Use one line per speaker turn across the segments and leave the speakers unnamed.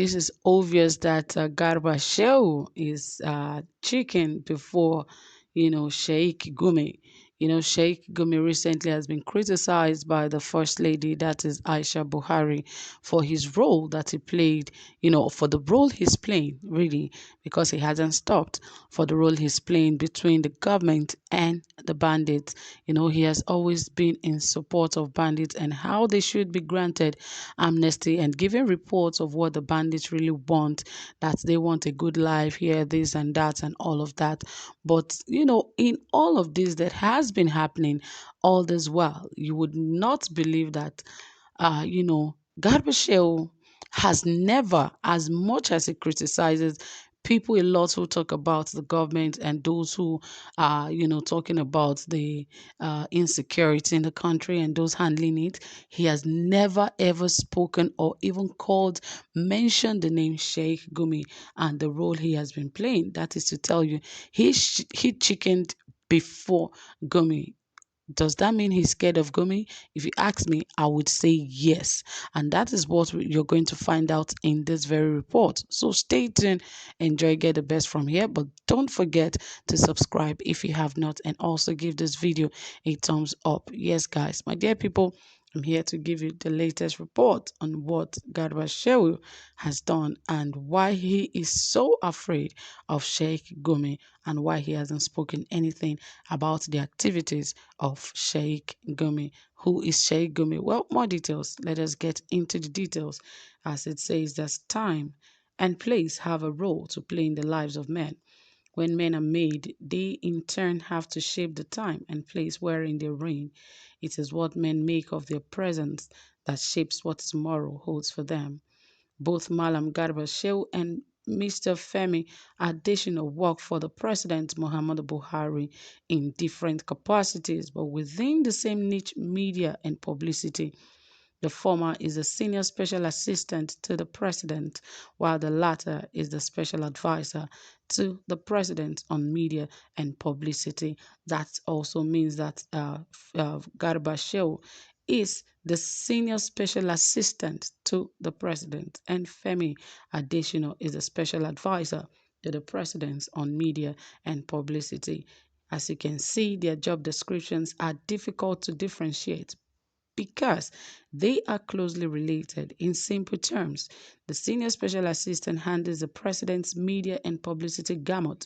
this is obvious that Garba Shehu is chicken before, Sheik Gumi. Sheik Gumi recently has been criticized by the First Lady, that is Aisha Buhari, for his role that he played, for the role he's playing, really, because he hasn't stopped, for the role he's playing between the government and the bandits. He has always been in support of bandits and how they should be granted amnesty and giving reports of what the bandits really want, that they want a good life here, this and that, and all of that. But, in all of this that has been happening all this while, you would not believe that, Garba has never, as much as he criticizes people a lot who talk about the government and those who are, talking about the insecurity in the country and those handling it, he has never ever spoken or even mentioned the name Sheikh Gumi and the role he has been playing. That is to tell you, he chickened before Gumi. Does that mean he's scared of Gumi? If you ask me, I would say yes. And that is what you're going to find out in this very report. So stay tuned, enjoy, get the best from here. But don't forget to subscribe if you have not, and also give this video a thumbs up. Yes, guys, my dear people, I'm here to give you the latest report on what Garba Shehu has done and why he is so afraid of Sheikh Gumi and why he hasn't spoken anything about the activities of Sheikh Gumi. Who is Sheikh Gumi? Well, more details. Let us get into the details. As it says, that time and place have a role to play in the lives of men. When men are made, they in turn have to shape the time and place wherein they reign. It is what men make of their presence that shapes what tomorrow holds for them. Both Malam Garba Shehu and Mr. Femi Adesina work for the President Muhammadu Buhari in different capacities, but within the same niche, media and publicity. The former is a senior special assistant to the president, while the latter is the special advisor to the president on media and publicity. That also means that Garba Shehu is the senior special assistant to the president, and Femi Adesina is a special advisor to the president on media and publicity. As you can see, their job descriptions are difficult to differentiate because they are closely related. In simple terms, the senior special assistant handles the president's media and publicity gamut,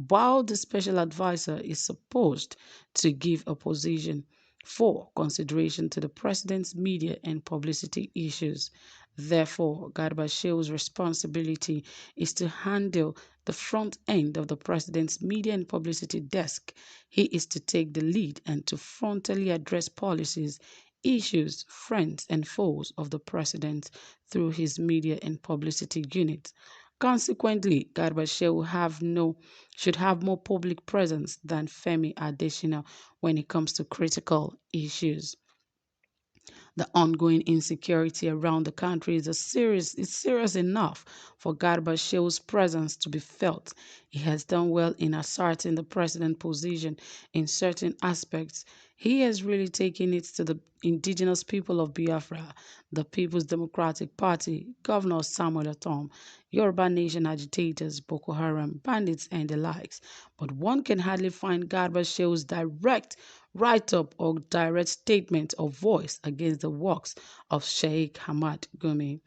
while the special advisor is supposed to give opposition for consideration to the president's media and publicity issues. Therefore, Garba Shew's responsibility is to handle the front end of the president's media and publicity desk. He is to take the lead and to frontally address policies, issues, friends, and foes of the president through his media and publicity unit. Consequently, Garba Shehu should have more public presence than Femi Adesina when it comes to critical issues. The ongoing insecurity around the country is serious enough for Garba Shew's presence to be felt. He has done well in asserting the president position in certain aspects. He has really taken it to the indigenous people of Biafra, the People's Democratic Party, Governor Samuel Ortom, Yoruba Nation agitators, Boko Haram, bandits, and the likes. But one can hardly find Garba Shew's direct write-up or direct statement of voice against the works of Sheikh Hamad Gumi.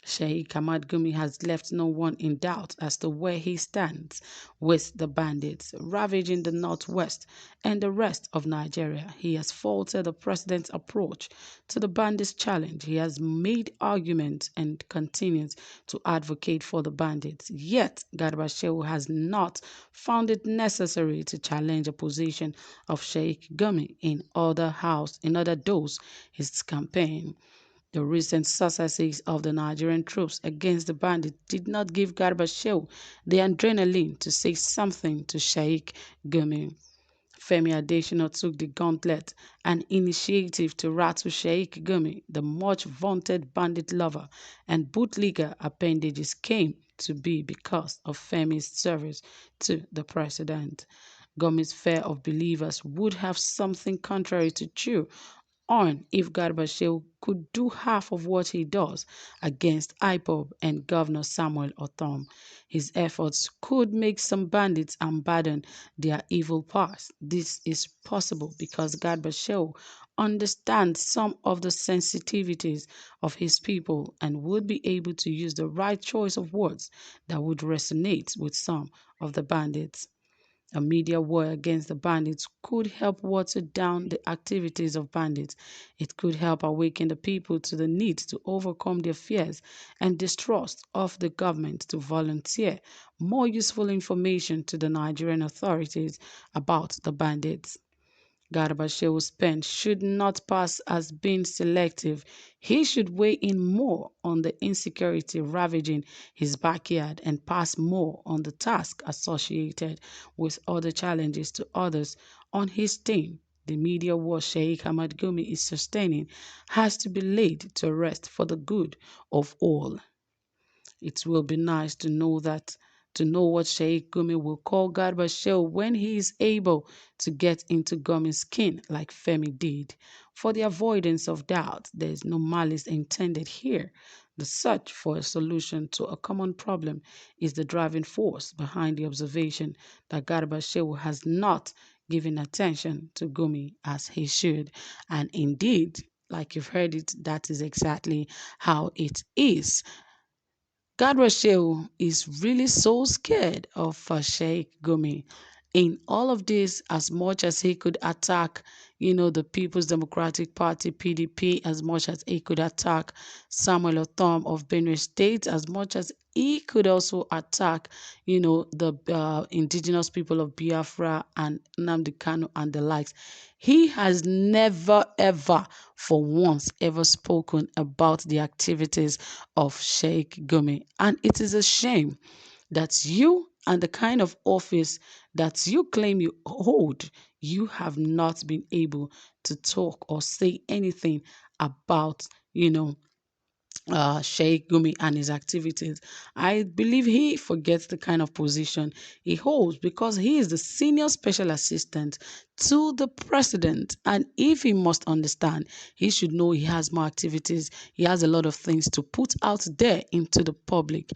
Sheikh Hamad Gumi has left no one in doubt as to where he stands with the bandits ravaging the northwest and the rest of Nigeria. He has faulted the president's approach to the bandits' challenge. He has made arguments and continues to advocate for the bandits. Yet, Garba Shehu has not found it necessary to challenge the position of Sheikh Gumi in other doors his campaign. The recent successes of the Nigerian troops against the bandits did not give Garba Shehu the adrenaline to say something to Sheikh Gumi. Femi Adesina took the gauntlet and initiative to rattle Sheikh Gumi. The much vaunted bandit lover and bootlegger appendages came to be because of Femi's service to the president. Gumi's fear of believers would have something contrary to chew on if Garba Shehu could do half of what he does against IPOB and Governor Samuel Ortom. His efforts could make some bandits abandon their evil past. This is possible because Garba Shehu understands some of the sensitivities of his people and would be able to use the right choice of words that would resonate with some of the bandits. A media war against the bandits could help water down the activities of bandits. It could help awaken the people to the need to overcome their fears and distrust of the government to volunteer more useful information to the Nigerian authorities about the bandits. Garba Shehu's pen should not pass as being selective. He should weigh in more on the insecurity ravaging his backyard and pass more on the task associated with other challenges to others on his team. The media war Sheikh Ahmad Gumi is sustaining has to be laid to rest for the good of all. It will be nice to know what Sheikh Gumi will call Garba Shehu when he is able to get into Gumi's skin like Femi did. For the avoidance of doubt, there is no malice intended here. The search for a solution to a common problem is the driving force behind the observation that Garba Shehu has not given attention to Gumi as he should. And indeed, like you've heard it, that is exactly how it is. Garba is really so scared of Sheikh Gumi. In all of this, as much as he could attack, the People's Democratic Party, PDP, as much as he could attack Samuel Otom of Benue State, as much as he could also attack, the indigenous people of Biafra and Nnamdi Kanu and the likes. He has never, ever, for once, ever spoken about the activities of Sheikh Gumi. And it is a shame that you and the kind of office that you claim you hold, you have not been able to talk or say anything about, Sheikh Gumi and his activities. I believe he forgets the kind of position he holds because he is the senior special assistant to the president. And if he must understand, he should know he has more activities. He has a lot of things to put out there into the public,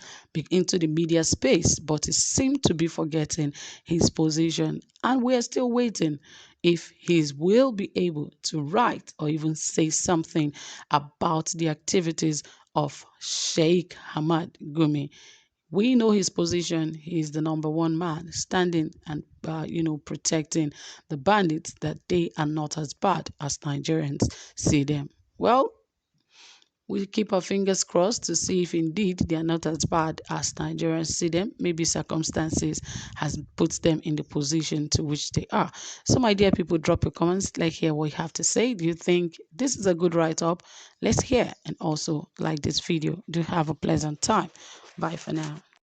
into the media space, but he seems to be forgetting his position. And we are still waiting if he will be able to write or even say something about the activities of Sheikh Hamad Gumi. We know his position. He is the number one man standing and, protecting the bandits, that they are not as bad as Nigerians see them. Well, we keep our fingers crossed to see if indeed they are not as bad as Nigerians see them. Maybe circumstances has put them in the position to which they are. So, my dear people, drop your comments. Let's hear what you have to say. Do you think this is a good write-up? Let's hear, and also like this video. Do have a pleasant time. Bye for now.